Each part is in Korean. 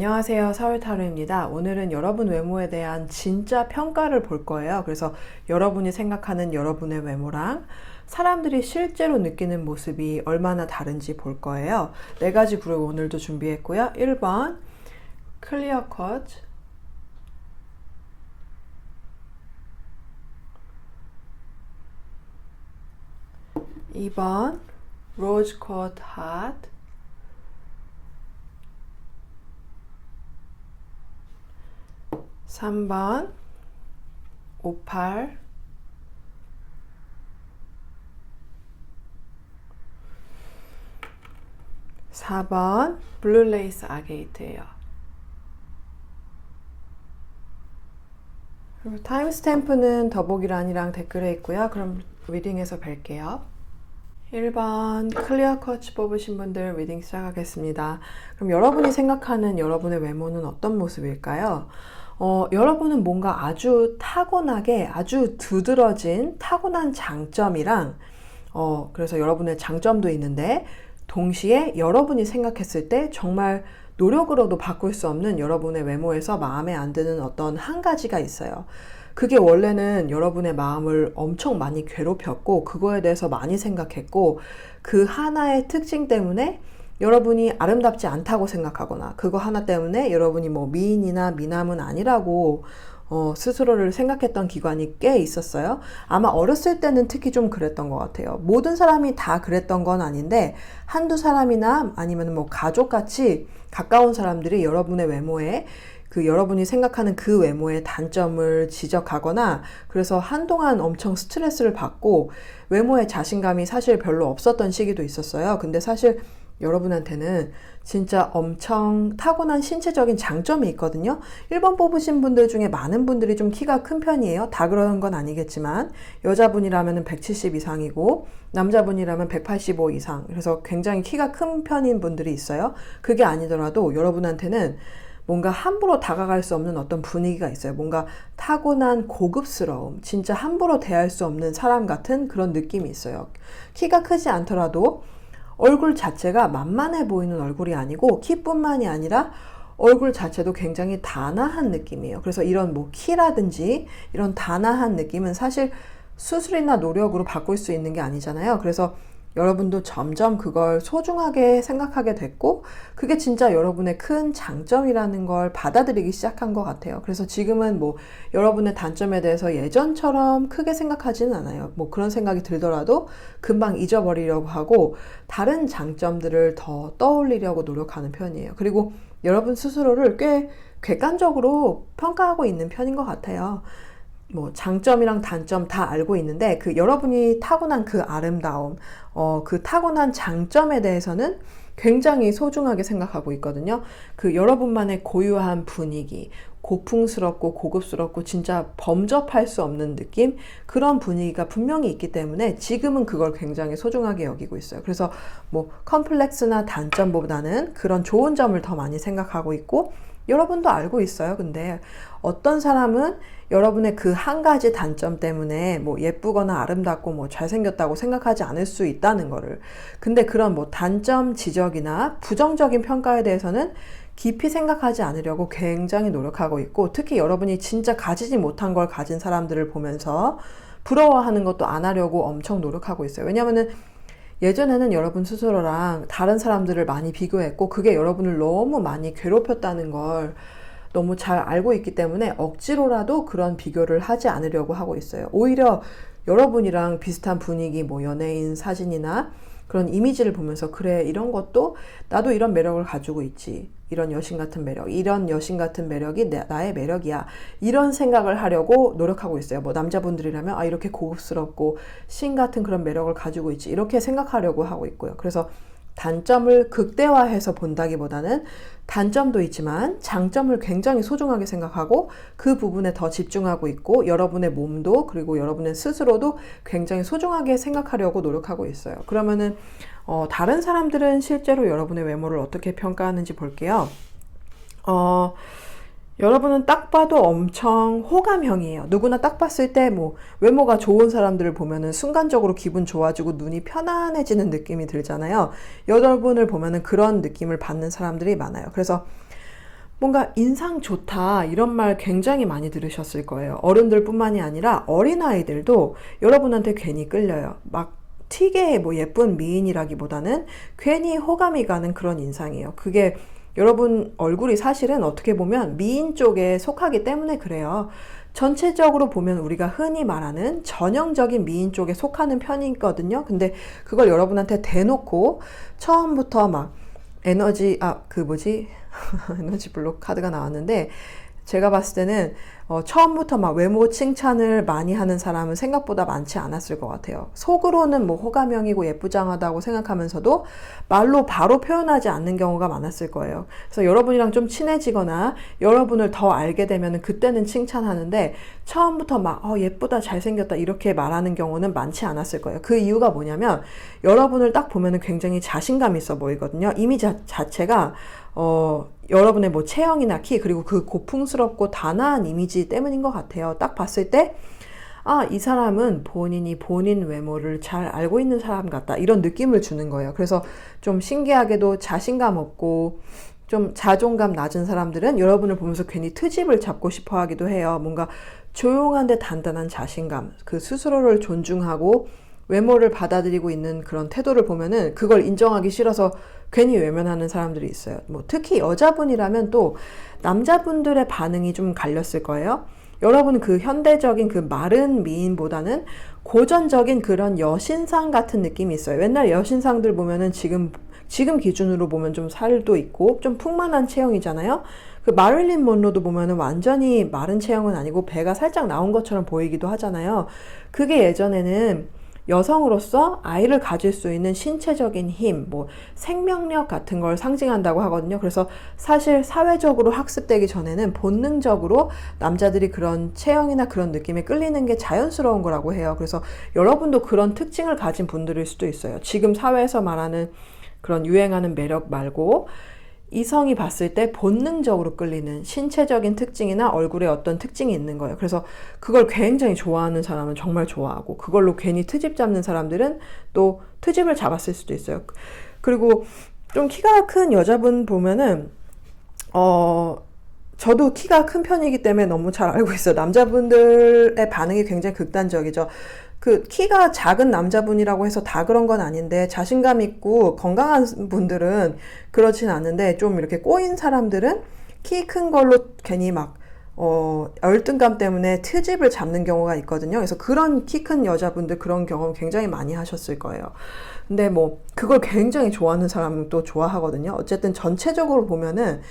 안녕하세요. 4월 타로입니다. 오늘은 여러분 외모에 대한 진짜 평가를 볼 거예요. 그래서 여러분이 생각하는 여러분의 외모랑 사람들이 실제로 느끼는 모습이 얼마나 다른지 볼 거예요. 4가지 그룹 오늘도 준비했고요. 1번 클리어 컷, 2번 로즈 컷 핫, 3번 오팔, 4번 블루레이스 아게이트예요. 그리고 타임스탬프는 더보기란이랑 댓글에 있고요. 그럼 리딩에서 뵐게요. 1번 클리어 컷 뽑으신 분들 리딩 시작하겠습니다. 그럼 여러분이 생각하는 여러분의 외모는 어떤 모습일까요? 여러분은 뭔가 아주 타고나게 아주 두드러진 타고난 장점이랑 그래서 여러분의 장점도 있는데 동시에 여러분이 생각했을 때 정말 노력으로도 바꿀 수 없는 여러분의 외모에서 마음에 안 드는 어떤 한 가지가 있어요. 그게 원래는 여러분의 마음을 엄청 많이 괴롭혔고 그거에 대해서 많이 생각했고 그 하나의 특징 때문에 여러분이 아름답지 않다고 생각하거나 그거 하나 때문에 여러분이 뭐 미인이나 미남은 아니라고 스스로를 생각했던 기간이 꽤 있었어요. 아마 어렸을 때는 특히 좀 그랬던 것 같아요. 모든 사람이 다 그랬던 건 아닌데 한두 사람이나 아니면 뭐 가족같이 가까운 사람들이 여러분의 외모에 여러분이 생각하는 그 외모의 단점을 지적하거나 그래서 한동안 엄청 스트레스를 받고 외모에 자신감이 사실 별로 없었던 시기도 있었어요. 근데 사실 여러분한테는 진짜 엄청 타고난 신체적인 장점이 있거든요. 1번 뽑으신 분들 중에 많은 분들이 좀 키가 큰 편이에요. 다 그런 건 아니겠지만 여자분이라면 170 이상이고 남자분이라면 185 이상, 그래서 굉장히 키가 큰 편인 분들이 있어요. 그게 아니더라도 여러분한테는 뭔가 함부로 다가갈 수 없는 어떤 분위기가 있어요. 뭔가 타고난 고급스러움, 진짜 함부로 대할 수 없는 사람 같은 그런 느낌이 있어요. 키가 크지 않더라도 얼굴 자체가 만만해 보이는 얼굴이 아니고 키뿐만이 아니라 얼굴 자체도 굉장히 단아한 느낌이에요. 그래서 이런 뭐 키라든지 이런 단아한 느낌은 사실 수술이나 노력으로 바꿀 수 있는 게 아니잖아요. 그래서 여러분도 점점 그걸 소중하게 생각하게 됐고 그게 진짜 여러분의 큰 장점이라는 걸 받아들이기 시작한 것 같아요. 그래서 지금은 뭐 여러분의 단점에 대해서 예전처럼 크게 생각하지는 않아요. 뭐 그런 생각이 들더라도 금방 잊어버리려고 하고 다른 장점들을 더 떠올리려고 노력하는 편이에요. 그리고 여러분 스스로를 꽤 객관적으로 평가하고 있는 편인 것 같아요. 뭐 장점이랑 단점 다 알고 있는데 그 여러분이 타고난 그 아름다움, 그 타고난 장점에 대해서는 굉장히 소중하게 생각하고 있거든요. 그 여러분만의 고유한 분위기, 고풍스럽고 고급스럽고 진짜 범접할 수 없는 느낌, 그런 분위기가 분명히 있기 때문에 지금은 그걸 굉장히 소중하게 여기고 있어요. 그래서 뭐 컴플렉스나 단점보다는 그런 좋은 점을 더 많이 생각하고 있고 여러분도 알고 있어요. 근데 어떤 사람은 여러분의 그 한 가지 단점 때문에 뭐 예쁘거나 아름답고 뭐 잘생겼다고 생각하지 않을 수 있다는 거를. 근데 그런 뭐 단점 지적이나 부정적인 평가에 대해서는 깊이 생각하지 않으려고 굉장히 노력하고 있고 특히 여러분이 진짜 가지지 못한 걸 가진 사람들을 보면서 부러워하는 것도 안 하려고 엄청 노력하고 있어요. 왜냐면은 예전에는 여러분 스스로랑 다른 사람들을 많이 비교했고 그게 여러분을 너무 많이 괴롭혔다는 걸 너무 잘 알고 있기 때문에 억지로라도 그런 비교를 하지 않으려고 하고 있어요. 오히려 여러분이랑 비슷한 분위기, 뭐 연예인 사진이나 그런 이미지를 보면서 그래, 이런 것도 나도 이런 매력을 가지고 있지. 이런 여신 같은 매력, 이런 여신 같은 매력이 나의 매력이야. 이런 생각을 하려고 노력하고 있어요. 뭐 남자분들이라면 이렇게 고급스럽고 신 같은 그런 매력을 가지고 있지. 이렇게 생각하려고 하고 있고요. 그래서 단점을 극대화해서 본다기보다는 단점도 있지만 장점을 굉장히 소중하게 생각하고 그 부분에 더 집중하고 있고 여러분의 몸도 그리고 여러분의 스스로도 굉장히 소중하게 생각하려고 노력하고 있어요. 그러면은 다른 사람들은 실제로 여러분의 외모를 어떻게 평가하는지 볼게요. 여러분은 딱 봐도 엄청 호감형이에요. 누구나 딱 봤을 때 뭐 외모가 좋은 사람들을 보면은 순간적으로 기분 좋아지고 눈이 편안해지는 느낌이 들잖아요. 여러분을 보면은 그런 느낌을 받는 사람들이 많아요. 그래서 뭔가 인상 좋다 이런 말 굉장히 많이 들으셨을 거예요. 어른들뿐만이 아니라 어린아이들도 여러분한테 괜히 끌려요. 막 튀게 뭐 예쁜 미인이라기보다는 괜히 호감이 가는 그런 인상이에요. 그게 여러분 얼굴이 사실은 어떻게 보면 미인 쪽에 속하기 때문에 그래요. 전체적으로 보면 우리가 흔히 말하는 전형적인 미인 쪽에 속하는 편이거든요. 근데 그걸 여러분한테 대놓고 처음부터 막 에너지 에너지 블록 카드가 나왔는데, 제가 봤을 때는 처음부터 막 외모 칭찬을 많이 하는 사람은 생각보다 많지 않았을 것 같아요. 속으로는 뭐 호감형이고 예쁘장하다고 생각하면서도 말로 바로 표현하지 않는 경우가 많았을 거예요. 그래서 여러분이랑 좀 친해지거나 여러분을 더 알게 되면 그때는 칭찬하는데, 처음부터 막 예쁘다 잘생겼다 이렇게 말하는 경우는 많지 않았을 거예요. 그 이유가 뭐냐면 여러분을 딱 보면 굉장히 자신감 있어 보이거든요. 이미지 자체가 여러분의 뭐 체형이나 키, 그리고 그 고풍스럽고 단아한 이미지 때문인 것 같아요. 딱 봤을 때, 이 사람은 본인이 본인 외모를 잘 알고 있는 사람 같다, 이런 느낌을 주는 거예요. 그래서 좀 신기하게도 자신감 없고 좀 자존감 낮은 사람들은 여러분을 보면서 괜히 트집을 잡고 싶어 하기도 해요. 뭔가 조용한데 단단한 자신감, 그 스스로를 존중하고 외모를 받아들이고 있는 그런 태도를 보면은 그걸 인정하기 싫어서 괜히 외면하는 사람들이 있어요. 뭐 특히 여자분이라면 또 남자분들의 반응이 좀 갈렸을 거예요. 여러분 그 현대적인 그 마른 미인보다는 고전적인 그런 여신상 같은 느낌이 있어요. 옛날 여신상들 보면은 지금 기준으로 보면 좀 살도 있고 좀 풍만한 체형이잖아요. 그 마릴린 먼로도 보면은 완전히 마른 체형은 아니고 배가 살짝 나온 것처럼 보이기도 하잖아요. 그게 예전에는 여성으로서 아이를 가질 수 있는 신체적인 힘, 뭐 생명력 같은 걸 상징한다고 하거든요. 그래서 사실 사회적으로 학습되기 전에는 본능적으로 남자들이 그런 체형이나 그런 느낌에 끌리는 게 자연스러운 거라고 해요. 그래서 여러분도 그런 특징을 가진 분들일 수도 있어요. 지금 사회에서 말하는 그런 유행하는 매력 말고 이성이 봤을 때 본능적으로 끌리는 신체적인 특징이나 얼굴에 어떤 특징이 있는 거예요. 그래서 그걸 굉장히 좋아하는 사람은 정말 좋아하고, 그걸로 괜히 트집 잡는 사람들은 또 트집을 잡았을 수도 있어요. 그리고 좀 키가 큰 여자분 보면은 저도 키가 큰 편이기 때문에 너무 잘 알고 있어요. 남자분들의 반응이 굉장히 극단적이죠. 그 키가 작은 남자분이라고 해서 다 그런 건 아닌데, 자신감 있고 건강한 분들은 그렇진 않은데, 좀 이렇게 꼬인 사람들은 키 큰 걸로 괜히 막 열등감 때문에 트집을 잡는 경우가 있거든요. 그래서 그런 키 큰 여자분들 그런 경험 굉장히 많이 하셨을 거예요. 근데 뭐 그걸 굉장히 좋아하는 사람은 또 좋아하거든요. 어쨌든 전체적으로 보면은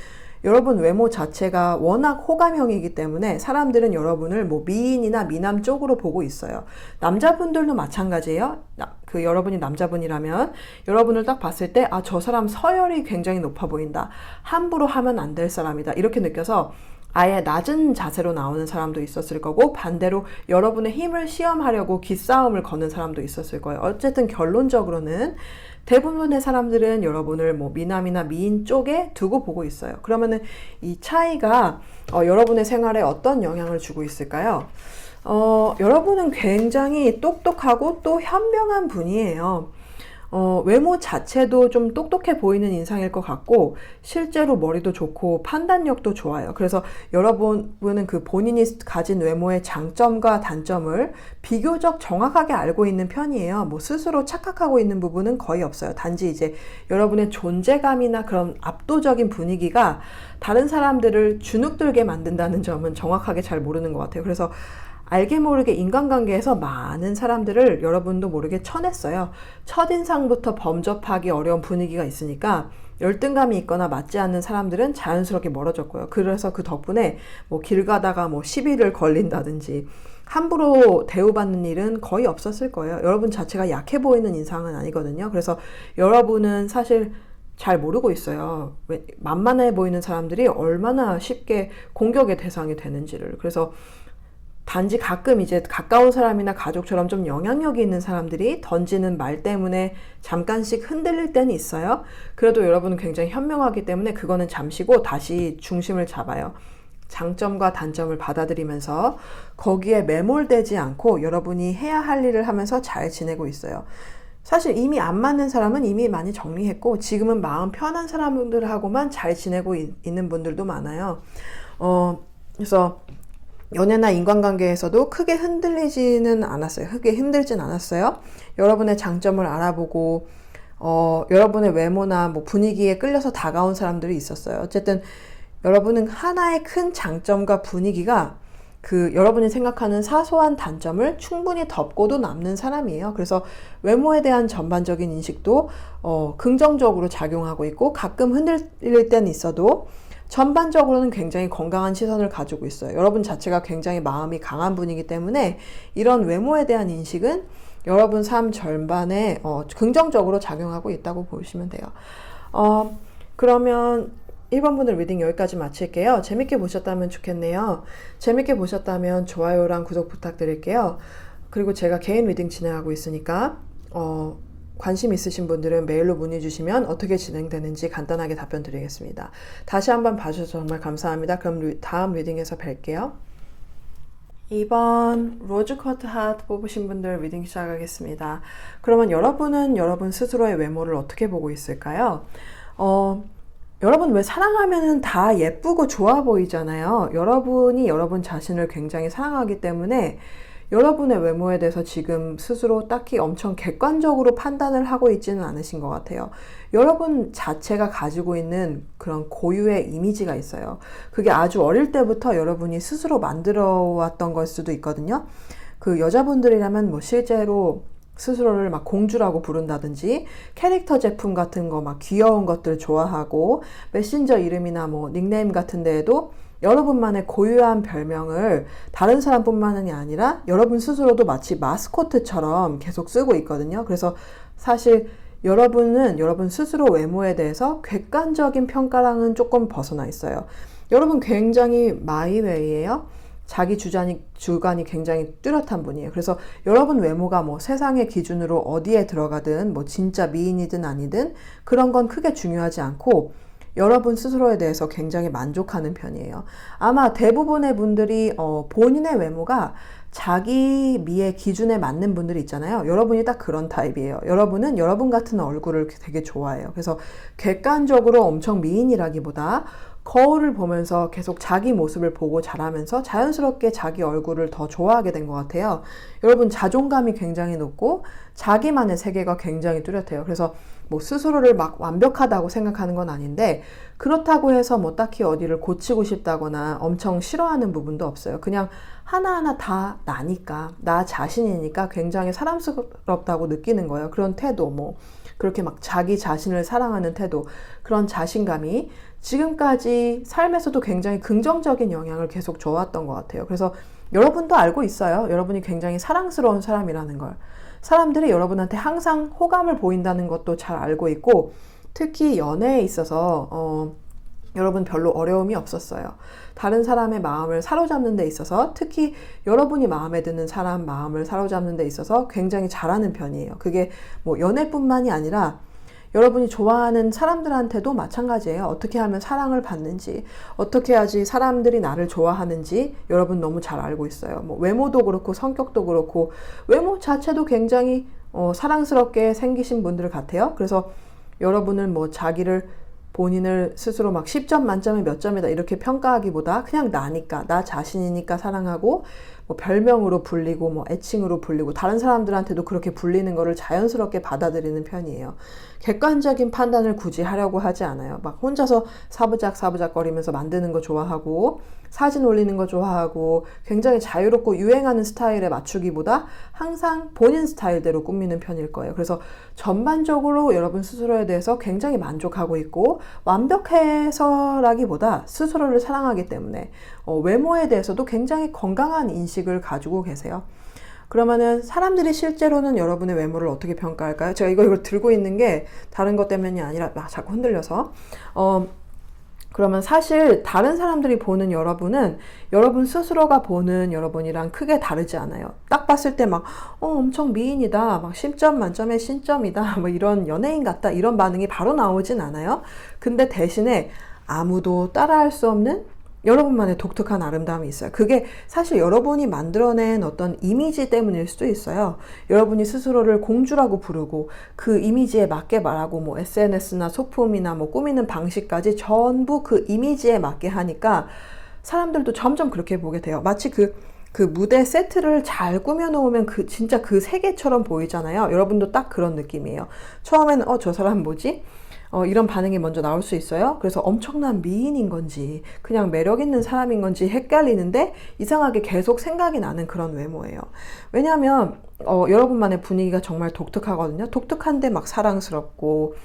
여러분 외모 자체가 워낙 호감형이기 때문에 사람들은 여러분을 뭐 미인이나 미남 쪽으로 보고 있어요. 남자분들도 마찬가지예요. 그 여러분이 남자분이라면 여러분을 딱 봤을 때 저 사람 서열이 굉장히 높아 보인다, 함부로 하면 안 될 사람이다, 이렇게 느껴서 아예 낮은 자세로 나오는 사람도 있었을 거고, 반대로 여러분의 힘을 시험하려고 기싸움을 거는 사람도 있었을 거예요. 어쨌든 결론적으로는 대부분의 사람들은 여러분을 뭐 미남이나 미인 쪽에 두고 보고 있어요. 그러면은 이 차이가 여러분의 생활에 어떤 영향을 주고 있을까요? 여러분은 굉장히 똑똑하고 또 현명한 분이에요. 외모 자체도 좀 똑똑해 보이는 인상일 것 같고, 실제로 머리도 좋고 판단력도 좋아요. 그래서 여러분은 그 본인이 가진 외모의 장점과 단점을 비교적 정확하게 알고 있는 편이에요. 뭐 스스로 착각하고 있는 부분은 거의 없어요. 단지 이제 여러분의 존재감이나 그런 압도적인 분위기가 다른 사람들을 주눅들게 만든다는 점은 정확하게 잘 모르는 것 같아요. 그래서 알게 모르게 인간관계에서 많은 사람들을 여러분도 모르게 쳐냈어요. 첫인상부터 범접하기 어려운 분위기가 있으니까 열등감이 있거나 맞지 않는 사람들은 자연스럽게 멀어졌고요. 그래서 그 덕분에 뭐 길 가다가 뭐 시비를 걸린다든지 함부로 대우받는 일은 거의 없었을 거예요. 여러분 자체가 약해 보이는 인상은 아니거든요. 그래서 여러분은 사실 잘 모르고 있어요. 만만해 보이는 사람들이 얼마나 쉽게 공격의 대상이 되는지를. 그래서 단지 가끔 이제 가까운 사람이나 가족처럼 좀 영향력이 있는 사람들이 던지는 말 때문에 잠깐씩 흔들릴 때는 있어요. 그래도 여러분은 굉장히 현명하기 때문에 그거는 잠시고 다시 중심을 잡아요. 장점과 단점을 받아들이면서 거기에 매몰되지 않고 여러분이 해야 할 일을 하면서 잘 지내고 있어요. 사실 이미 안 맞는 사람은 이미 많이 정리했고 지금은 마음 편한 사람들하고만 잘 지내고 있는 분들도 많아요. 그래서 연애나 인간관계에서도 크게 흔들리지는 않았어요. 크게 힘들진 않았어요. 여러분의 장점을 알아보고 여러분의 외모나 뭐 분위기에 끌려서 다가온 사람들이 있었어요. 어쨌든 여러분은 하나의 큰 장점과 분위기가 여러분이 생각하는 사소한 단점을 충분히 덮고도 남는 사람이에요. 그래서 외모에 대한 전반적인 인식도 긍정적으로 작용하고 있고 가끔 흔들릴 때는 있어도 전반적으로는 굉장히 건강한 시선을 가지고 있어요. 여러분 자체가 굉장히 마음이 강한 분이기 때문에 이런 외모에 대한 인식은 여러분 삶 전반에 긍정적으로 작용하고 있다고 보시면 돼요. 그러면 1번 분들 리딩 여기까지 마칠게요. 재밌게 보셨다면 좋겠네요. 재밌게 보셨다면 좋아요랑 구독 부탁드릴게요. 그리고 제가 개인 리딩 진행하고 있으니까 관심 있으신 분들은 메일로 문의 주시면 어떻게 진행되는지 간단하게 답변 드리겠습니다. 다시 한번 봐주셔서 정말 감사합니다. 그럼 다음 리딩에서 뵐게요. 2번 로즈쿼트 하트 뽑으신 분들 리딩 시작하겠습니다. 그러면 여러분은 여러분 스스로의 외모를 어떻게 보고 있을까요? 여러분 왜 사랑하면 다 예쁘고 좋아 보이잖아요. 여러분이 여러분 자신을 굉장히 사랑하기 때문에 여러분의 외모에 대해서 지금 스스로 딱히 엄청 객관적으로 판단을 하고 있지는 않으신 것 같아요. 여러분 자체가 가지고 있는 그런 고유의 이미지가 있어요. 그게 아주 어릴 때부터 여러분이 스스로 만들어 왔던 걸 수도 있거든요. 여자분들이라면 뭐 실제로 스스로를 막 공주라고 부른다든지 캐릭터 제품 같은 거 막 귀여운 것들 좋아하고 메신저 이름이나 뭐 닉네임 같은 데에도 여러분만의 고유한 별명을 다른 사람뿐만이 아니라 여러분 스스로도 마치 마스코트처럼 계속 쓰고 있거든요. 그래서 사실 여러분은 여러분 스스로 외모에 대해서 객관적인 평가랑은 조금 벗어나 있어요. 여러분 굉장히 마이웨이예요. 자기 주관이 굉장히 뚜렷한 분이에요. 그래서 여러분 외모가 뭐 세상의 기준으로 어디에 들어가든 뭐 진짜 미인이든 아니든 그런 건 크게 중요하지 않고 여러분 스스로에 대해서 굉장히 만족하는 편이에요. 아마 대부분의 분들이 본인의 외모가 자기 미의 기준에 맞는 분들이 있잖아요. 여러분이 딱 그런 타입이에요. 여러분은 여러분 같은 얼굴을 되게 좋아해요. 그래서 객관적으로 엄청 미인이라기보다 거울을 보면서 계속 자기 모습을 보고 자라면서 자연스럽게 자기 얼굴을 더 좋아하게 된 것 같아요. 여러분 자존감이 굉장히 높고 자기만의 세계가 굉장히 뚜렷해요. 그래서 뭐 스스로를 막 완벽하다고 생각하는 건 아닌데 그렇다고 해서 뭐 딱히 어디를 고치고 싶다거나 엄청 싫어하는 부분도 없어요. 그냥 하나하나 다 나니까, 나 자신이니까 굉장히 사랑스럽다고 느끼는 거예요. 그런 태도, 뭐 그렇게 막 자기 자신을 사랑하는 태도, 그런 자신감이 지금까지 삶에서도 굉장히 긍정적인 영향을 계속 줘왔던 것 같아요. 그래서 여러분도 알고 있어요. 여러분이 굉장히 사랑스러운 사람이라는 걸. 사람들이 여러분한테 항상 호감을 보인다는 것도 잘 알고 있고, 특히 연애에 있어서 여러분 별로 어려움이 없었어요. 다른 사람의 마음을 사로잡는 데 있어서, 특히 여러분이 마음에 드는 사람 마음을 사로잡는 데 있어서 굉장히 잘하는 편이에요. 그게 뭐 연애뿐만이 아니라 여러분이 좋아하는 사람들한테도 마찬가지예요. 어떻게 하면 사랑을 받는지, 어떻게 해야지 사람들이 나를 좋아하는지 여러분 너무 잘 알고 있어요. 뭐 외모도 그렇고 성격도 그렇고 외모 자체도 굉장히 사랑스럽게 생기신 분들 같아요. 그래서 여러분은 뭐 본인을 스스로 막 10점 만점에 몇 점이다 이렇게 평가하기보다 그냥 나니까, 나 자신이니까 사랑하고, 뭐 별명으로 불리고 뭐 애칭으로 불리고 다른 사람들한테도 그렇게 불리는 거를 자연스럽게 받아들이는 편이에요. 객관적인 판단을 굳이 하려고 하지 않아요. 막 혼자서 사부작 거리면서 만드는 거 좋아하고 사진 올리는 거 좋아하고 굉장히 자유롭고 유행하는 스타일에 맞추기보다 항상 본인 스타일대로 꾸미는 편일 거예요. 그래서 전반적으로 여러분 스스로에 대해서 굉장히 만족하고 있고, 완벽해서라기보다 스스로를 사랑하기 때문에 외모에 대해서도 굉장히 건강한 인식을 가지고 계세요. 그러면은 사람들이 실제로는 여러분의 외모를 어떻게 평가할까요? 제가 이걸 들고 있는 게 다른 것 때문이 아니라 자꾸 흔들려서 그러면 사실 다른 사람들이 보는 여러분은 여러분 스스로가 보는 여러분이랑 크게 다르지 않아요. 딱 봤을 때 막 엄청 미인이다, 막 10점 만점에 신점이다, 뭐 이런 연예인 같다, 이런 반응이 바로 나오진 않아요. 근데 대신에 아무도 따라할 수 없는 여러분만의 독특한 아름다움이 있어요. 그게 사실 여러분이 만들어낸 어떤 이미지 때문일 수도 있어요. 여러분이 스스로를 공주라고 부르고 그 이미지에 맞게 말하고 뭐 SNS나 소품이나 뭐 꾸미는 방식까지 전부 그 이미지에 맞게 하니까 사람들도 점점 그렇게 보게 돼요. 마치 그 무대 세트를 잘 꾸며놓으면 진짜 그 세계처럼 보이잖아요. 여러분도 딱 그런 느낌이에요. 처음에는 저 사람 뭐지? 이런 반응이 먼저 나올 수 있어요. 그래서 엄청난 미인인 건지 그냥 매력 있는 사람인 건지 헷갈리는데 이상하게 계속 생각이 나는 그런 외모예요. 왜냐하면 여러분만의 분위기가 정말 독특하거든요. 독특한데 막 사랑스럽고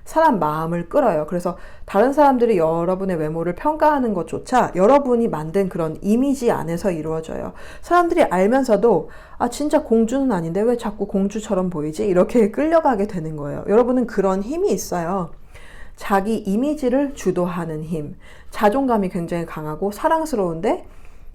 사람 마음을 끌어요. 그래서 다른 사람들이 여러분의 외모를 평가하는 것조차 여러분이 만든 그런 이미지 안에서 이루어져요. 사람들이 알면서도 진짜 공주는 아닌데 왜 자꾸 공주처럼 보이지? 이렇게 끌려가게 되는 거예요. 여러분은 그런 힘이 있어요. 자기 이미지를 주도하는 힘. 자존감이 굉장히 강하고 사랑스러운데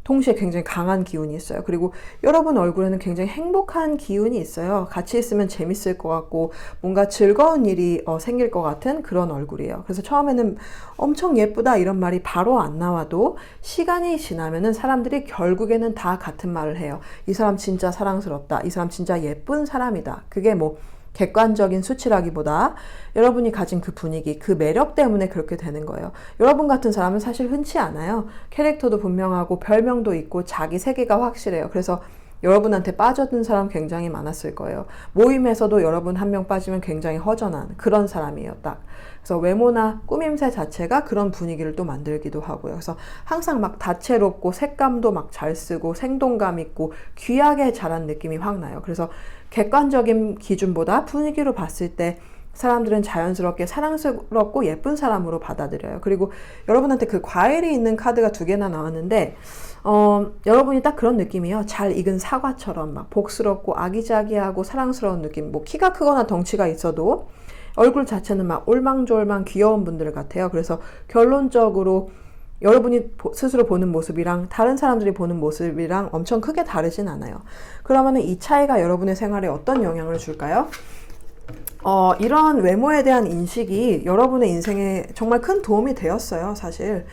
동시에 굉장히 강한 기운이 있어요. 그리고 여러분 얼굴에는 굉장히 행복한 기운이 있어요. 같이 있으면 재밌을 것 같고 뭔가 즐거운 일이 생길 것 같은 그런 얼굴이에요. 그래서 처음에는 엄청 예쁘다 이런 말이 바로 안 나와도 시간이 지나면은 사람들이 결국에는 다 같은 말을 해요. 이 사람 진짜 사랑스럽다. 이 사람 진짜 예쁜 사람이다. 그게 뭐 객관적인 수치라기보다 여러분이 가진 그 분위기, 그 매력 때문에 그렇게 되는 거예요. 여러분 같은 사람은 사실 흔치 않아요. 캐릭터도 분명하고 별명도 있고 자기 세계가 확실해요. 그래서 여러분한테 빠져든 사람 굉장히 많았을 거예요. 모임에서도 여러분 한 명 빠지면 굉장히 허전한 그런 사람이에요, 딱. 그래서 외모나 꾸밈새 자체가 그런 분위기를 또 만들기도 하고요. 그래서 항상 막 다채롭고 색감도 막 잘 쓰고 생동감 있고 귀하게 자란 느낌이 확 나요. 그래서 객관적인 기준보다 분위기로 봤을 때 사람들은 자연스럽게 사랑스럽고 예쁜 사람으로 받아들여요. 그리고 여러분한테 그 과일이 있는 카드가 2개나 나왔는데 여러분이 딱 그런 느낌이에요. 잘 익은 사과처럼 막 복스럽고 아기자기하고 사랑스러운 느낌. 뭐 키가 크거나 덩치가 있어도 얼굴 자체는 막 올망졸망 귀여운 분들 같아요. 그래서 결론적으로 여러분이 스스로 보는 모습이랑 다른 사람들이 보는 모습이랑 엄청 크게 다르진 않아요. 그러면 이 차이가 여러분의 생활에 어떤 영향을 줄까요? 이런 외모에 대한 인식이 여러분의 인생에 정말 큰 도움이 되었어요, 사실.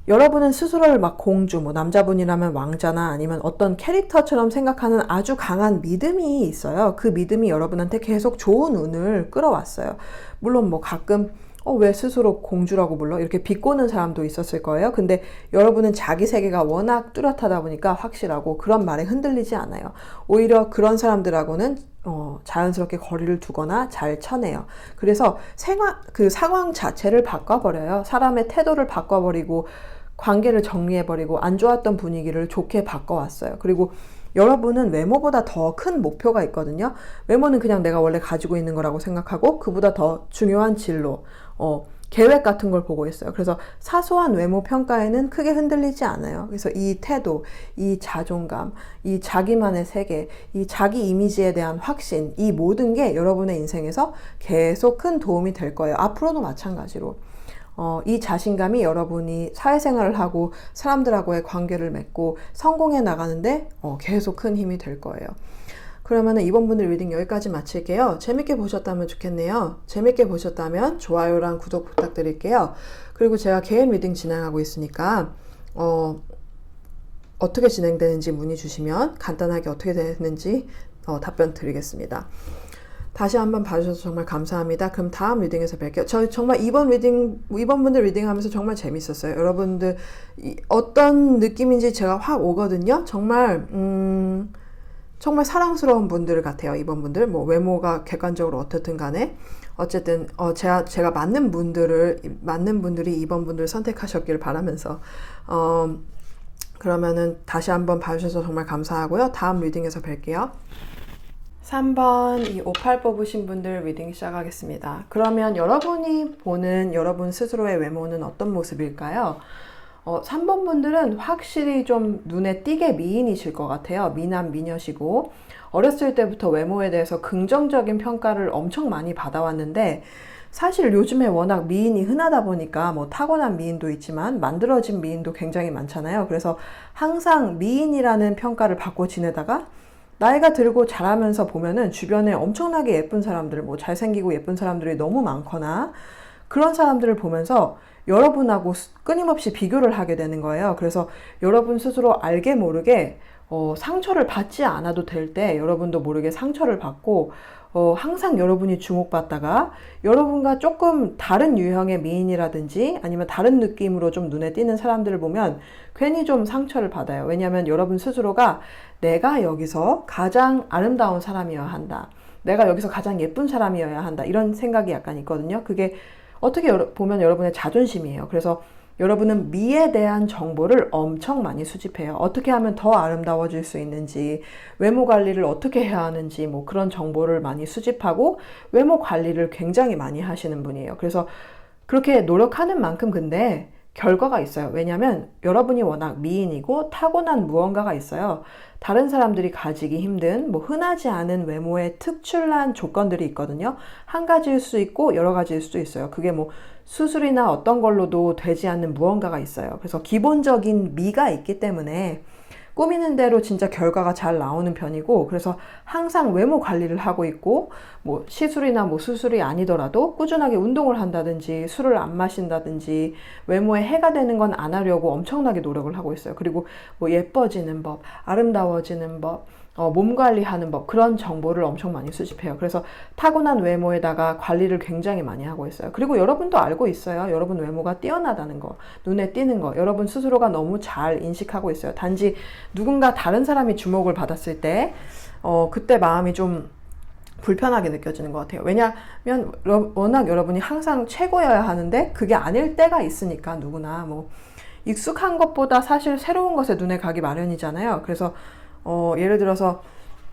여러분은 스스로를 막 공주, 뭐 남자분이라면 왕자나 아니면 어떤 캐릭터처럼 생각하는 아주 강한 믿음이 있어요. 그 믿음이 여러분한테 계속 좋은 운을 끌어왔어요. 물론 뭐 가끔 왜 스스로 공주라고 불러? 이렇게 비꼬는 사람도 있었을 거예요. 근데 여러분은 자기 세계가 워낙 뚜렷하다 보니까 확실하고 그런 말에 흔들리지 않아요. 오히려 그런 사람들하고는 자연스럽게 거리를 두거나 잘 쳐내요. 그래서 그 상황 자체를 바꿔버려요. 사람의 태도를 바꿔버리고 관계를 정리해버리고 안 좋았던 분위기를 좋게 바꿔왔어요. 그리고 여러분은 외모보다 더 큰 목표가 있거든요. 외모는 그냥 내가 원래 가지고 있는 거라고 생각하고 그보다 더 중요한 진로, 계획 같은 걸 보고 있어요. 그래서 사소한 외모 평가에는 크게 흔들리지 않아요. 그래서 이 태도, 이 자존감, 이 자기만의 세계, 이 자기 이미지에 대한 확신, 이 모든 게 여러분의 인생에서 계속 큰 도움이 될 거예요. 앞으로도 마찬가지로. 이 자신감이 여러분이 사회생활을 하고 사람들하고의 관계를 맺고 성공해 나가는데 계속 큰 힘이 될 거예요. 그러면 이번 분들 리딩 여기까지 마칠게요. 재밌게 보셨다면 좋겠네요. 재밌게 보셨다면 좋아요랑 구독 부탁드릴게요. 그리고 제가 개인 리딩 진행하고 있으니까 어떻게 진행되는지 문의 주시면 간단하게 어떻게 되는지 답변 드리겠습니다. 다시 한번 봐주셔서 정말 감사합니다. 그럼 다음 리딩에서 뵐게요. 저 정말 이번 분들 리딩하면서 정말 재밌었어요. 여러분들 어떤 느낌인지 제가 확 오거든요. 정말 사랑스러운 분들 같아요. 이번 분들 뭐 외모가 객관적으로 어떻든 간에 어쨌든 제가 맞는 분들이 이번 분들 선택하셨길 바라면서 그러면은 다시 한번 봐주셔서 정말 감사하고요. 다음 리딩에서 뵐게요. 3번 이 58 뽑으신 분들 리딩 시작하겠습니다. 그러면 여러분이 보는 여러분 스스로의 외모는 어떤 모습일까요? 3번 분들은 확실히 좀 눈에 띄게 미인이실 것 같아요. 미남 미녀시고 어렸을 때부터 외모에 대해서 긍정적인 평가를 엄청 많이 받아왔는데 사실 요즘에 워낙 미인이 흔하다 보니까 뭐 타고난 미인도 있지만 만들어진 미인도 굉장히 많잖아요. 그래서 항상 미인이라는 평가를 받고 지내다가 나이가 들고 자라면서 보면은 주변에 엄청나게 예쁜 사람들, 뭐 잘생기고 예쁜 사람들이 너무 많거나 그런 사람들을 보면서 여러분하고 끊임없이 비교를 하게 되는 거예요. 그래서 여러분 스스로 알게 모르게 상처를 받지 않아도 될 때 여러분도 모르게 상처를 받고 항상 여러분이 주목받다가 여러분과 조금 다른 유형의 미인이라든지 아니면 다른 느낌으로 좀 눈에 띄는 사람들을 보면 괜히 좀 상처를 받아요. 왜냐하면 여러분 스스로가 내가 여기서 가장 아름다운 사람이어야 한다. 내가 여기서 가장 예쁜 사람이어야 한다. 이런 생각이 약간 있거든요. 그게 어떻게 보면 여러분의 자존심이에요. 그래서 여러분은 미에 대한 정보를 엄청 많이 수집해요. 어떻게 하면 더 아름다워질 수 있는지, 외모 관리를 어떻게 해야 하는지, 뭐 그런 정보를 많이 수집하고 외모 관리를 굉장히 많이 하시는 분이에요. 그래서 그렇게 노력하는 만큼 근데 결과가 있어요. 왜냐하면 여러분이 워낙 미인이고 타고난 무언가가 있어요. 다른 사람들이 가지기 힘든 뭐 흔하지 않은 외모의 특출난 조건들이 있거든요. 한 가지일 수 있고 여러 가지일 수도 있어요. 그게 뭐 수술이나 어떤 걸로도 되지 않는 무언가가 있어요. 그래서 기본적인 미가 있기 때문에 꾸미는 대로 진짜 결과가 잘 나오는 편이고, 그래서 항상 외모 관리를 하고 있고, 뭐 시술이나 뭐 수술이 아니더라도 꾸준하게 운동을 한다든지 술을 안 마신다든지 외모에 해가 되는 건 안 하려고 엄청나게 노력을 하고 있어요. 그리고 뭐 예뻐지는 법, 아름다워지는 법, 몸 관리하는 법, 그런 정보를 엄청 많이 수집해요. 그래서 타고난 외모에다가 관리를 굉장히 많이 하고 있어요. 그리고 여러분도 알고 있어요. 여러분 외모가 뛰어나다는 거, 눈에 띄는 거, 여러분 스스로가 너무 잘 인식하고 있어요. 단지 누군가 다른 사람이 주목을 받았을 때 그때 마음이 좀 불편하게 느껴지는 것 같아요. 왜냐하면 워낙 여러분이 항상 최고여야 하는데 그게 아닐 때가 있으니까. 누구나 뭐 익숙한 것보다 사실 새로운 것에 눈에 가기 마련이잖아요. 그래서 예를 들어서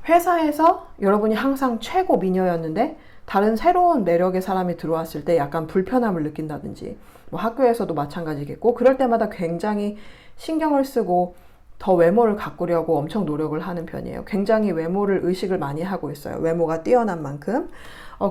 회사에서 여러분이 항상 최고 미녀였는데 다른 새로운 매력의 사람이 들어왔을 때 약간 불편함을 느낀다든지, 뭐 학교에서도 마찬가지겠고, 그럴 때마다 굉장히 신경을 쓰고 더 외모를 가꾸려고 엄청 노력을 하는 편이에요. 굉장히 외모를 의식을 많이 하고 있어요. 외모가 뛰어난 만큼.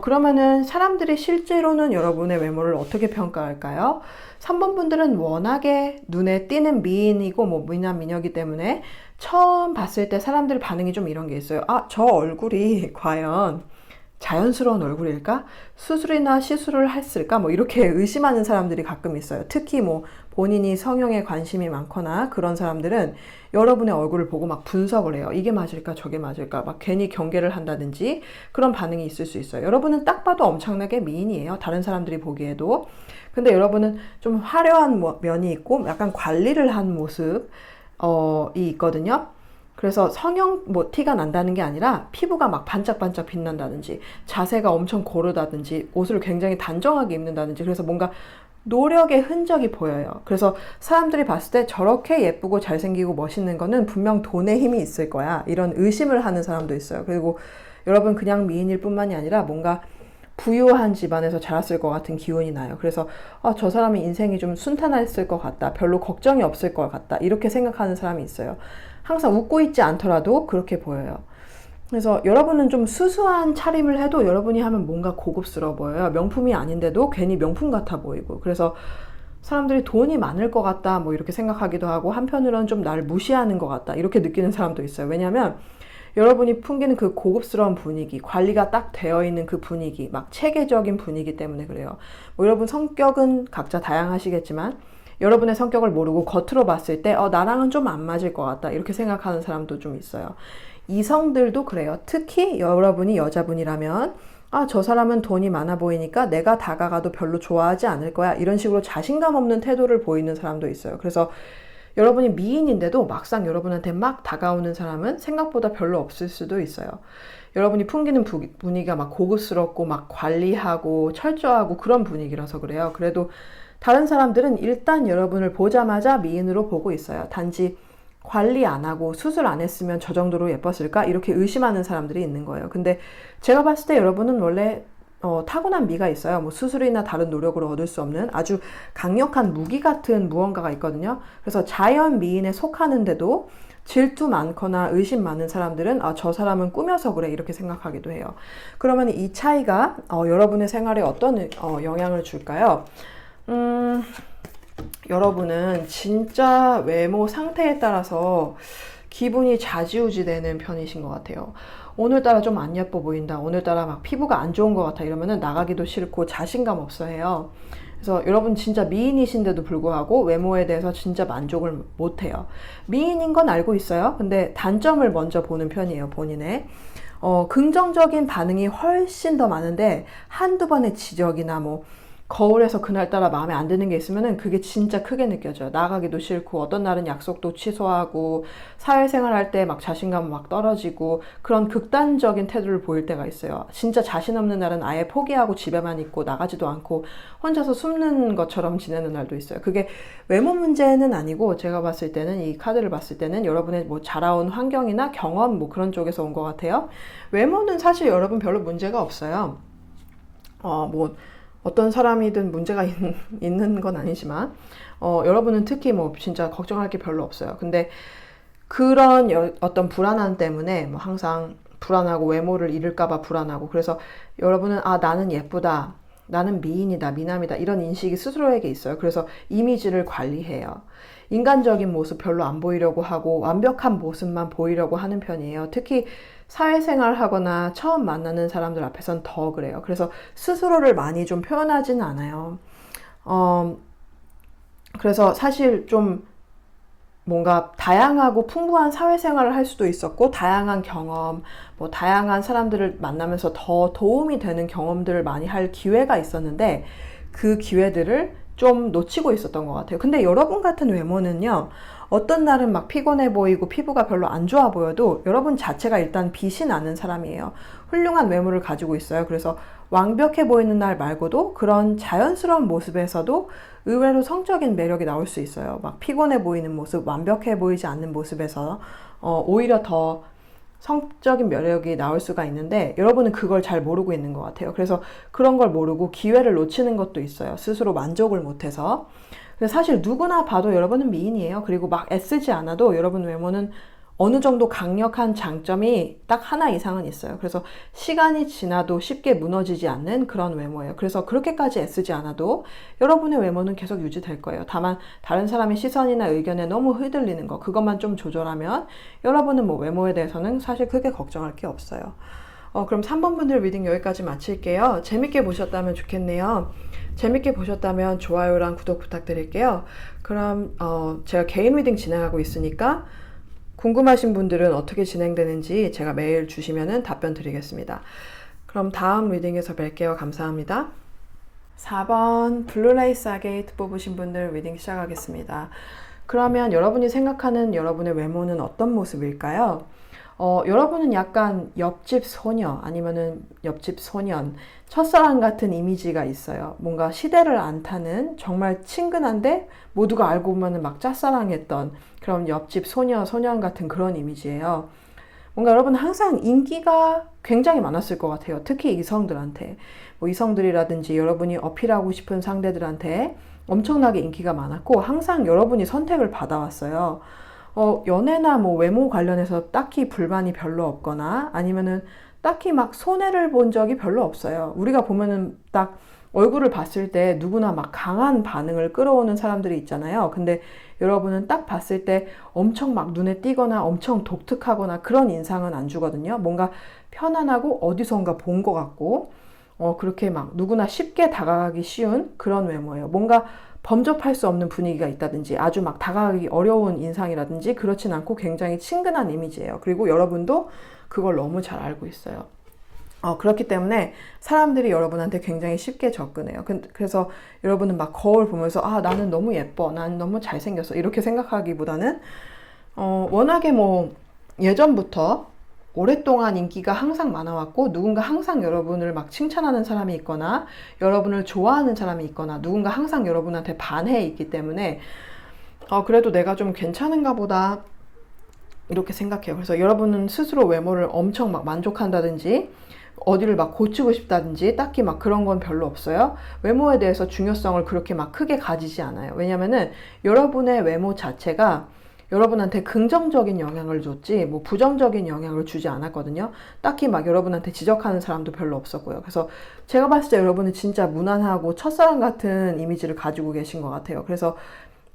그러면은 사람들이 실제로는 여러분의 외모를 어떻게 평가할까요? 3번 분들은 워낙에 눈에 띄는 미인이고 뭐 미남 미녀이기 때문에 처음 봤을 때 사람들 반응이 좀 이런 게 있어요. 아, 저 얼굴이 과연 자연스러운 얼굴일까? 수술이나 시술을 했을까? 뭐 이렇게 의심하는 사람들이 가끔 있어요. 특히 뭐 본인이 성형에 관심이 많거나 그런 사람들은 여러분의 얼굴을 보고 막 분석을 해요. 이게 맞을까? 저게 맞을까? 막 괜히 경계를 한다든지 그런 반응이 있을 수 있어요. 여러분은 딱 봐도 엄청나게 미인이에요. 다른 사람들이 보기에도. 근데 여러분은 좀 화려한 면이 있고 약간 관리를 한 모습이 있거든요. 그래서 성형 뭐 티가 난다는 게 아니라 피부가 막 반짝반짝 빛난다든지 자세가 엄청 고르다든지 옷을 굉장히 단정하게 입는다든지, 그래서 뭔가 노력의 흔적이 보여요. 그래서 사람들이 봤을 때 저렇게 예쁘고 잘생기고 멋있는 거는 분명 돈의 힘이 있을 거야, 이런 의심을 하는 사람도 있어요. 그리고 여러분 그냥 미인일 뿐만이 아니라 뭔가 부유한 집안에서 자랐을 것 같은 기운이 나요. 그래서 저 사람의 인생이 좀 순탄했을 것 같다, 별로 걱정이 없을 것 같다, 이렇게 생각하는 사람이 있어요. 항상 웃고 있지 않더라도 그렇게 보여요. 그래서 여러분은 좀 수수한 차림을 해도 여러분이 하면 뭔가 고급스러워 보여요. 명품이 아닌데도 괜히 명품 같아 보이고. 그래서 사람들이 돈이 많을 것 같다 뭐 이렇게 생각하기도 하고, 한편으로는 좀 나를 무시하는 것 같다 이렇게 느끼는 사람도 있어요. 왜냐하면 여러분이 풍기는 그 고급스러운 분위기, 관리가 딱 되어 있는 그 분위기, 막 체계적인 분위기 때문에 그래요. 뭐 여러분 성격은 각자 다양하시겠지만 여러분의 성격을 모르고 겉으로 봤을 때 나랑은 좀 안 맞을 것 같다 이렇게 생각하는 사람도 좀 있어요. 이성들도 그래요. 특히 여러분이 여자분이라면 저 사람은 돈이 많아 보이니까 내가 다가가도 별로 좋아하지 않을 거야, 이런 식으로 자신감 없는 태도를 보이는 사람도 있어요. 그래서 여러분이 미인인데도 막상 여러분한테 막 다가오는 사람은 생각보다 별로 없을 수도 있어요. 여러분이 풍기는 분위기가 막 고급스럽고 막 관리하고 철저하고 그런 분위기라서 그래요. 그래도 다른 사람들은 일단 여러분을 보자마자 미인으로 보고 있어요. 단지 관리 안 하고 수술 안 했으면 저 정도로 예뻤을까? 이렇게 의심하는 사람들이 있는 거예요. 근데 제가 봤을 때 여러분은 원래 타고난 미가 있어요. 뭐 수술이나 다른 노력으로 얻을 수 없는 아주 강력한 무기 같은 무언가가 있거든요. 그래서 자연 미인에 속하는데도 질투 많거나 의심 많은 사람들은 저 사람은 꾸며서 그래 이렇게 생각하기도 해요. 그러면 이 차이가 여러분의 생활에 어떤 영향을 줄까요? 여러분은 진짜 외모 상태에 따라서 기분이 좌지우지 되는 편이신 것 같아요. 오늘따라 좀 안 예뻐 보인다, 오늘따라 막 피부가 안 좋은 것 같아, 이러면은 나가기도 싫고 자신감 없어 해요. 그래서 여러분 진짜 미인이신데도 불구하고 외모에 대해서 진짜 만족을 못해요. 미인인 건 알고 있어요. 근데 단점을 먼저 보는 편이에요, 본인의. 긍정적인 반응이 훨씬 더 많은데 한두 번의 지적이나 뭐 거울에서 그날따라 마음에 안 드는 게 있으면은 그게 진짜 크게 느껴져요. 나가기도 싫고 어떤 날은 약속도 취소하고 사회생활 할 때 막 자신감 막 떨어지고 그런 극단적인 태도를 보일 때가 있어요. 진짜 자신 없는 날은 아예 포기하고 집에만 있고 나가지도 않고 혼자서 숨는 것처럼 지내는 날도 있어요. 그게 외모 문제는 아니고 제가 봤을 때는 이 카드를 봤을 때는 여러분의 뭐 자라온 환경이나 경험 뭐 그런 쪽에서 온 것 같아요. 외모는 사실 여러분 별로 문제가 없어요. 뭐 어떤 사람이든 문제가 있는 건 아니지만 여러분은 특히 뭐 진짜 걱정할 게 별로 없어요. 근데 그런 어떤 불안함 때문에 뭐 항상 불안하고 외모를 잃을까봐 불안하고 그래서 여러분은 나는 예쁘다. 나는 미인이다, 미남이다 이런 인식이 스스로에게 있어요. 그래서 이미지를 관리해요. 인간적인 모습 별로 안 보이려고 하고 완벽한 모습만 보이려고 하는 편이에요. 특히 사회생활 하거나 처음 만나는 사람들 앞에선 더 그래요. 그래서 스스로를 많이 좀 표현하지는 않아요. 그래서 사실 좀 뭔가 다양하고 풍부한 사회생활을 할 수도 있었고 다양한 경험, 뭐 다양한 사람들을 만나면서 더 도움이 되는 경험들을 많이 할 기회가 있었는데 그 기회들을 좀 놓치고 있었던 것 같아요. 근데 여러분 같은 외모는요, 어떤 날은 막 피곤해 보이고 피부가 별로 안 좋아 보여도 여러분 자체가 일단 빛이 나는 사람이에요. 훌륭한 외모를 가지고 있어요. 그래서 완벽해 보이는 날 말고도 그런 자연스러운 모습에서도 의외로 성적인 매력이 나올 수 있어요. 막 피곤해 보이는 모습, 완벽해 보이지 않는 모습에서 오히려 더 성적인 매력이 나올 수가 있는데 여러분은 그걸 잘 모르고 있는 것 같아요. 그래서 그런 걸 모르고 기회를 놓치는 것도 있어요. 스스로 만족을 못해서. 사실 누구나 봐도 여러분은 미인이에요. 그리고 막 애쓰지 않아도 여러분 외모는 어느 정도 강력한 장점이 딱 하나 이상은 있어요. 그래서 시간이 지나도 쉽게 무너지지 않는 그런 외모예요. 그래서 그렇게까지 애쓰지 않아도 여러분의 외모는 계속 유지될 거예요. 다만 다른 사람의 시선이나 의견에 너무 휘둘리는 거, 그것만 좀 조절하면 여러분은 뭐 외모에 대해서는 사실 크게 걱정할 게 없어요. 그럼 3번 분들 리딩 여기까지 마칠게요. 재밌게 보셨다면 좋겠네요. 재밌게 보셨다면 좋아요랑 구독 부탁드릴게요. 그럼 제가 개인 리딩 진행하고 있으니까 궁금하신 분들은 어떻게 진행되는지 제가 메일 주시면 답변 드리겠습니다. 그럼 다음 리딩에서 뵐게요. 감사합니다. 4번 블루레이스 아게이트 뽑으신 분들 리딩 시작하겠습니다. 그러면 여러분이 생각하는 여러분의 외모는 어떤 모습일까요? 여러분은 약간 옆집 소녀 아니면은 옆집 소년, 첫사랑 같은 이미지가 있어요. 뭔가 시대를 안 타는 정말 친근한데 모두가 알고 보면은 막 짝사랑했던 그런 옆집 소녀, 소년 같은 그런 이미지예요. 뭔가 여러분 항상 인기가 굉장히 많았을 것 같아요. 특히 이성들한테. 뭐 이성들이라든지 여러분이 어필하고 싶은 상대들한테 엄청나게 인기가 많았고 항상 여러분이 선택을 받아왔어요. 연애나 뭐 외모 관련해서 딱히 불만이 별로 없거나 아니면은 딱히 막 손해를 본 적이 별로 없어요. 우리가 보면은 딱 얼굴을 봤을 때 누구나 막 강한 반응을 끌어오는 사람들이 있잖아요. 근데 여러분은 딱 봤을 때 엄청 막 눈에 띄거나 엄청 독특하거나 그런 인상은 안 주거든요. 뭔가 편안하고 어디선가 본 것 같고 그렇게 막 누구나 쉽게 다가가기 쉬운 그런 외모예요. 뭔가 범접할 수 없는 분위기가 있다든지 아주 막 다가가기 어려운 인상이라든지 그렇진 않고 굉장히 친근한 이미지예요. 그리고 여러분도 그걸 너무 잘 알고 있어요. 그렇기 때문에 사람들이 여러분한테 굉장히 쉽게 접근해요. 그래서 여러분은 막 거울 보면서 나는 너무 예뻐, 난 너무 잘생겼어 이렇게 생각하기보다는 워낙에 뭐 예전부터 오랫동안 인기가 항상 많아왔고 누군가 항상 여러분을 막 칭찬하는 사람이 있거나 여러분을 좋아하는 사람이 있거나 누군가 항상 여러분한테 반해 있기 때문에 그래도 내가 좀 괜찮은가 보다 이렇게 생각해요. 그래서 여러분은 스스로 외모를 엄청 막 만족한다든지 어디를 막 고치고 싶다든지 딱히 막 그런 건 별로 없어요. 외모에 대해서 중요성을 그렇게 막 크게 가지지 않아요. 왜냐면은 여러분의 외모 자체가 여러분한테 긍정적인 영향을 줬지 뭐 부정적인 영향을 주지 않았거든요. 딱히 막 여러분한테 지적하는 사람도 별로 없었고요. 그래서 제가 봤을 때 여러분은 진짜 무난하고 첫사랑 같은 이미지를 가지고 계신 것 같아요. 그래서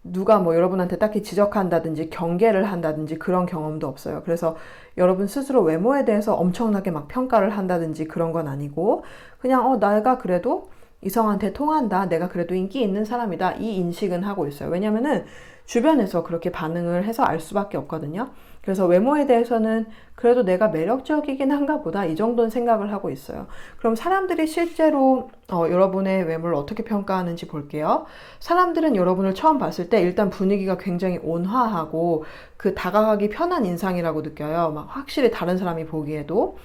누가 뭐 여러분한테 딱히 지적한다든지 경계를 한다든지 그런 경험도 없어요. 그래서 여러분 스스로 외모에 대해서 엄청나게 막 평가를 한다든지 그런 건 아니고 그냥 내가 그래도 이성한테 통한다. 내가 그래도 인기 있는 사람이다. 이 인식은 하고 있어요. 왜냐면은 주변에서 그렇게 반응을 해서 알 수밖에 없거든요. 그래서 외모에 대해서는 그래도 내가 매력적이긴 한가 보다. 이 정도는 생각을 하고 있어요. 그럼 사람들이 실제로 여러분의 외모를 어떻게 평가하는지 볼게요. 사람들은 여러분을 처음 봤을 때 일단 분위기가 굉장히 온화하고 그 다가가기 편한 인상이라고 느껴요. 막 확실히 다른 사람이 보기에도.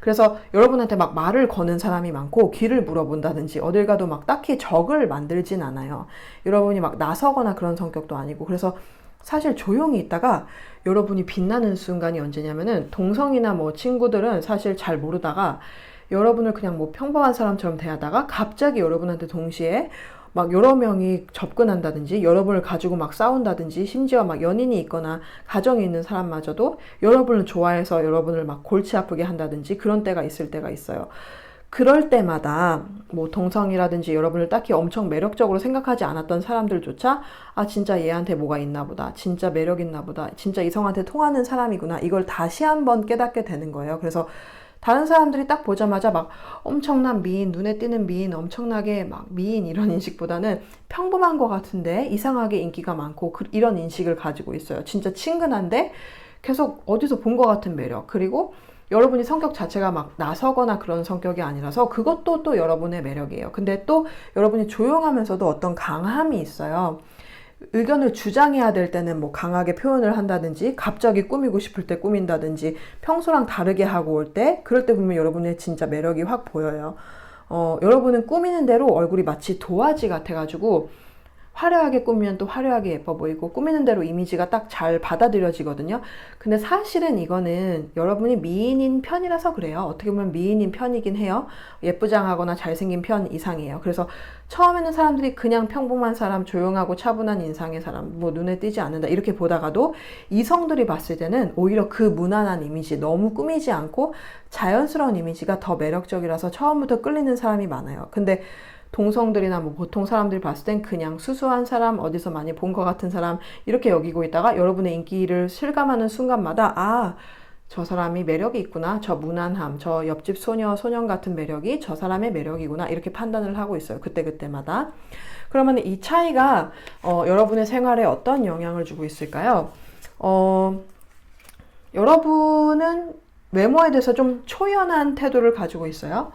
그래서 여러분한테 막 말을 거는 사람이 많고 길을 물어본다든지 어딜 가도 막 딱히 적을 만들진 않아요. 여러분이 막 나서거나 그런 성격도 아니고. 그래서 사실 조용히 있다가 여러분이 빛나는 순간이 언제냐면은 동성이나 뭐 친구들은 사실 잘 모르다가 여러분을 그냥 뭐 평범한 사람처럼 대하다가 갑자기 여러분한테 동시에 막 여러 명이 접근한다든지 여러분을 가지고 막 싸운다든지 심지어 막 연인이 있거나 가정이 있는 사람마저도 여러분을 좋아해서 여러분을 막 골치 아프게 한다든지 그런 때가 있을 때가 있어요. 그럴 때마다 뭐 동성이라든지 여러분을 딱히 엄청 매력적으로 생각하지 않았던 사람들조차 아 진짜 얘한테 뭐가 있나 보다. 진짜 매력 있나 보다. 진짜 이성한테 통하는 사람이구나. 이걸 다시 한번 깨닫게 되는 거예요. 그래서 다른 사람들이 딱 보자마자 막 엄청난 미인, 눈에 띄는 미인, 엄청나게 막 미인 이런 인식보다는 평범한 것 같은데 이상하게 인기가 많고 이런 인식을 가지고 있어요. 진짜 친근한데 계속 어디서 본 것 같은 매력. 그리고 여러분이 성격 자체가 막 나서거나 그런 성격이 아니라서 그것도 또 여러분의 매력이에요. 근데 또 여러분이 조용하면서도 어떤 강함이 있어요. 의견을 주장해야 될 때는 뭐 강하게 표현을 한다든지 갑자기 꾸미고 싶을 때 꾸민다든지 평소랑 다르게 하고 올 때 그럴 때 보면 여러분의 진짜 매력이 확 보여요. 여러분은 꾸미는 대로 얼굴이 마치 도화지 같아가지고 화려하게 꾸미면 또 화려하게 예뻐 보이고 꾸미는 대로 이미지가 딱 잘 받아들여지거든요. 근데 사실은 이거는 여러분이 미인인 편이라서 그래요. 어떻게 보면 미인인 편이긴 해요. 예쁘장하거나 잘생긴 편 이상이에요. 그래서 처음에는 사람들이 그냥 평범한 사람, 조용하고 차분한 인상의 사람, 뭐 눈에 띄지 않는다 이렇게 보다가도 이성들이 봤을 때는 오히려 그 무난한 이미지, 너무 꾸미지 않고 자연스러운 이미지가 더 매력적이라서 처음부터 끌리는 사람이 많아요. 근데 동성들이나 뭐 보통 사람들이 봤을 땐 그냥 수수한 사람, 어디서 많이 본 것 같은 사람 이렇게 여기고 있다가 여러분의 인기를 실감하는 순간마다 아, 저 사람이 매력이 있구나. 저 무난함, 저 옆집 소년 같은 매력이 저 사람의 매력이구나. 이렇게 판단을 하고 있어요. 그때마다. 그러면 이 차이가 여러분의 생활에 어떤 영향을 주고 있을까요? 여러분은 외모에 대해서 좀 초연한 태도를 가지고 있어요.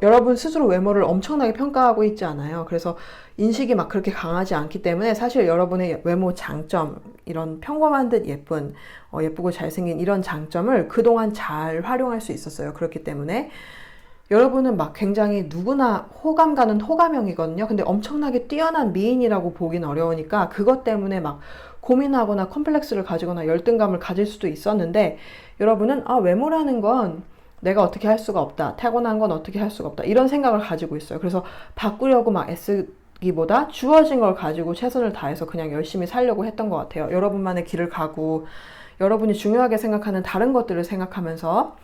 여러분 스스로 외모를 엄청나게 평가하고 있지 않아요. 그래서 인식이 막 그렇게 강하지 않기 때문에 사실 여러분의 외모 장점, 이런 평범한 듯 예쁜, 예쁘고 잘생긴 이런 장점을 그동안 잘 활용할 수 있었어요. 그렇기 때문에 여러분은 막 굉장히 누구나 호감 가는 호감형이거든요. 근데 엄청나게 뛰어난 미인이라고 보긴 어려우니까 그것 때문에 막 고민하거나 컴플렉스를 가지거나 열등감을 가질 수도 있었는데 여러분은 외모라는 건 내가 어떻게 할 수가 없다. 타고난 건 어떻게 할 수가 없다. 이런 생각을 가지고 있어요. 그래서 바꾸려고 막 애쓰기보다 주어진 걸 가지고 최선을 다해서 그냥 열심히 살려고 했던 것 같아요. 여러분만의 길을 가고 여러분이 중요하게 생각하는 다른 것들을 생각하면서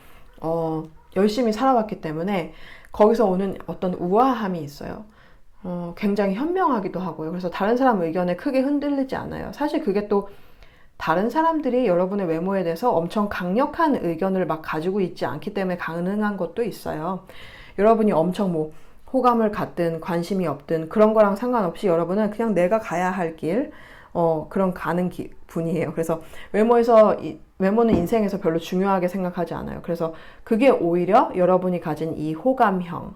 열심히 살아왔기 때문에 거기서 오는 어떤 우아함이 있어요. 굉장히 현명하기도 하고요. 그래서 다른 사람 의견에 크게 흔들리지 않아요. 사실 그게 또 다른 사람들이 여러분의 외모에 대해서 엄청 강력한 의견을 막 가지고 있지 않기 때문에 가능한 것도 있어요. 여러분이 엄청 뭐 호감을 갖든 관심이 없든 그런 거랑 상관없이 여러분은 그냥 내가 가야 할 길, 그런 가는 분이에요. 그래서 외모는 인생에서 별로 중요하게 생각하지 않아요. 그래서 그게 오히려 여러분이 가진 이 호감형,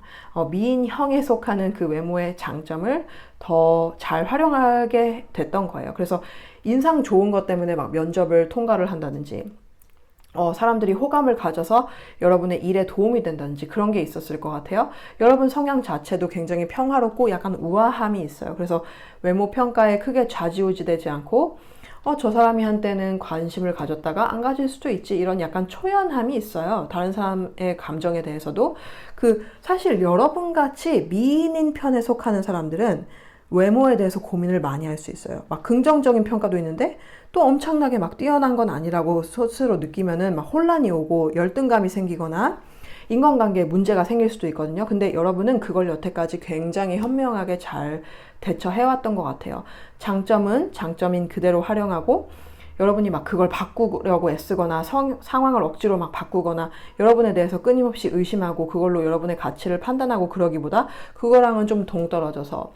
미인형에 속하는 그 외모의 장점을 더 잘 활용하게 됐던 거예요. 그래서 인상 좋은 것 때문에 막 면접을 통과를 한다든지 사람들이 호감을 가져서 여러분의 일에 도움이 된다든지 그런 게 있었을 것 같아요. 여러분 성향 자체도 굉장히 평화롭고 약간 우아함이 있어요. 그래서 외모 평가에 크게 좌지우지되지 않고 저 사람이 한때는 관심을 가졌다가 안 가질 수도 있지 이런 약간 초연함이 있어요. 다른 사람의 감정에 대해서도 사실 여러분같이 미인인 편에 속하는 사람들은 외모에 대해서 고민을 많이 할 수 있어요. 막 긍정적인 평가도 있는데 또 엄청나게 막 뛰어난 건 아니라고 스스로 느끼면은 막 혼란이 오고 열등감이 생기거나 인간관계에 문제가 생길 수도 있거든요. 근데 여러분은 그걸 여태까지 굉장히 현명하게 잘 대처해왔던 것 같아요. 장점은 장점인 그대로 활용하고 여러분이 막 그걸 바꾸려고 애쓰거나 상황을 억지로 막 바꾸거나 여러분에 대해서 끊임없이 의심하고 그걸로 여러분의 가치를 판단하고 그러기보다 그거랑은 좀 동떨어져서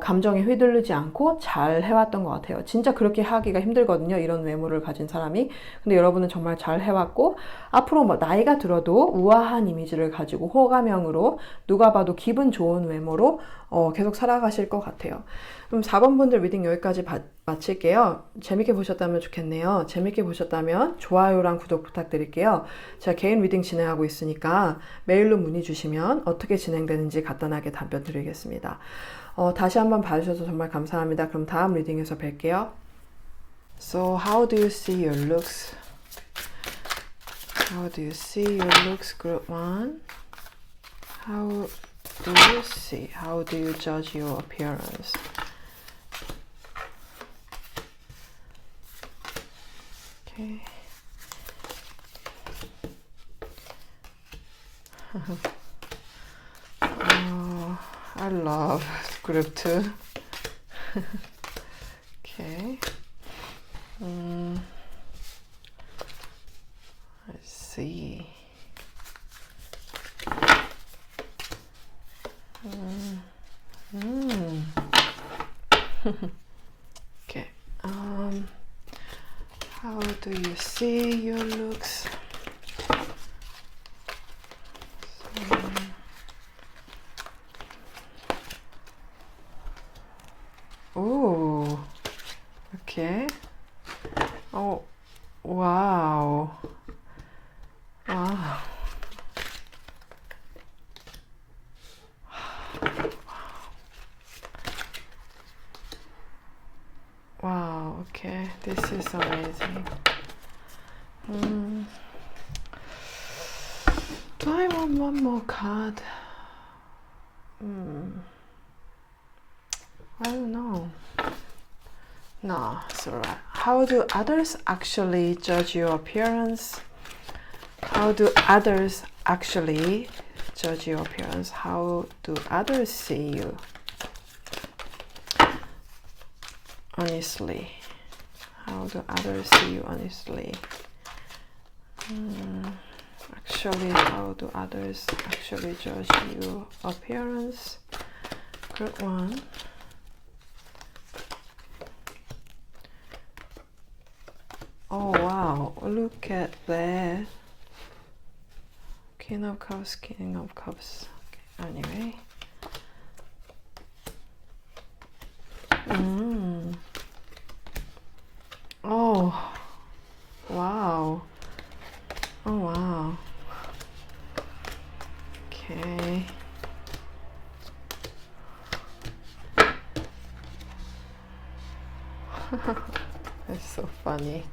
감정에 휘둘리지 않고 잘 해왔던 것 같아요. 진짜 그렇게 하기가 힘들거든요. 이런 외모를 가진 사람이. 근데 여러분은 정말 잘 해왔고 앞으로 뭐 나이가 들어도 우아한 이미지를 가지고 호감형으로 누가 봐도 기분 좋은 외모로 계속 살아가실 것 같아요. 그럼 4번 분들 리딩 여기까지 마칠게요. 재밌게 보셨다면 좋겠네요. 재밌게 보셨다면 좋아요랑 구독 부탁드릴게요. 제가 개인 리딩 진행하고 있으니까 메일로 문의 주시면 어떻게 진행되는지 간단하게 답변 드리겠습니다. 다시 한번 봐주셔서 정말 감사합니다. 그럼 다음 리딩에서 뵐게요. So how do you see your looks? How do you see your looks, group 1? How do you see? How do you judge your appearance? Okay. I love group 2. Okay. Let's see. Okay. How do you see your looks? Oh, okay. Oh, wow. Wow. Wow, okay. This is amazing. Do I want one more card? I don't know. No, it's alright. How do others actually judge your appearance? How do others actually judge your appearance? How do others see you? Honestly. How do others see you honestly? Actually, how do others actually judge your appearance? Good one. Oh wow, look at that. King of Cups, King of Cups. Okay, anyway. Oh, wow. Oh wow. Okay. That's so funny.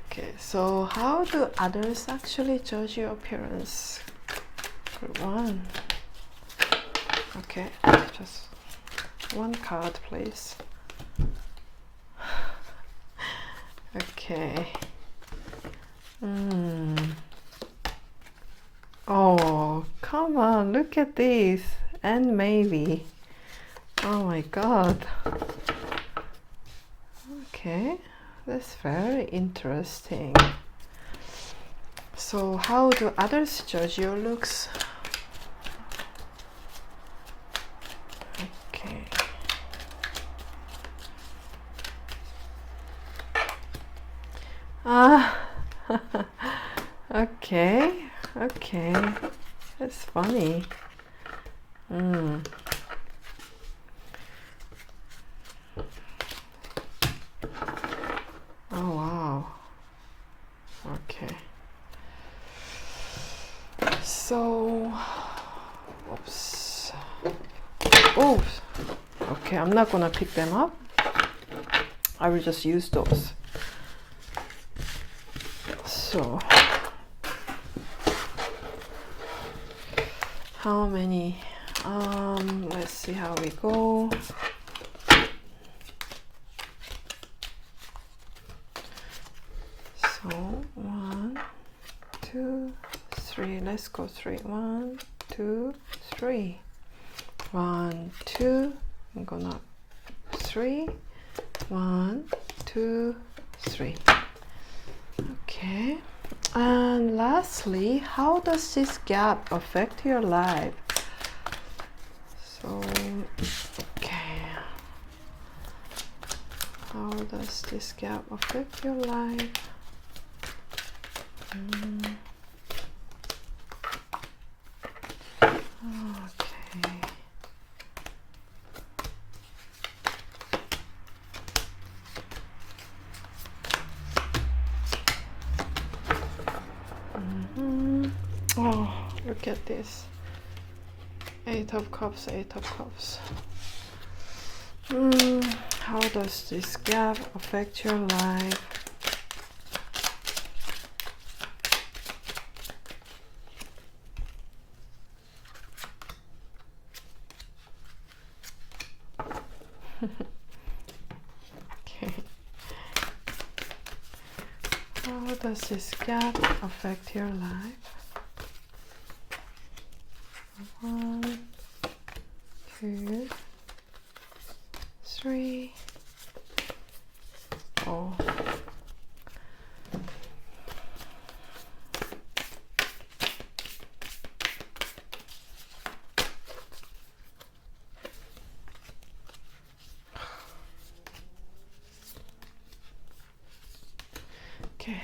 Okay, so how do others actually judge your appearance? Good one. Okay, just one card, please. Okay. Oh, come on, look at this. And maybe. Oh my god. Okay, that's very interesting. So how do others judge your looks? Okay. Okay, okay. That's funny. Oh wow. Okay. So, oops. Oh, okay. I'm not gonna pick them up. I will just use those. So, how many? Let's see how we go. So 1, 2, 3. Let's go 3. 1, 2, 3. 1, 2. I'm gonna 3. 1, 2, 3. Okay. And lastly, how does this gap affect your life? So, okay. How does this gap affect your life? Okay. Oh, look at this. 8 of Cups, 8 of Cups. How does this gap affect your life? Okay. How does this gap affect your life? 1, 2, 3, 4. Okay.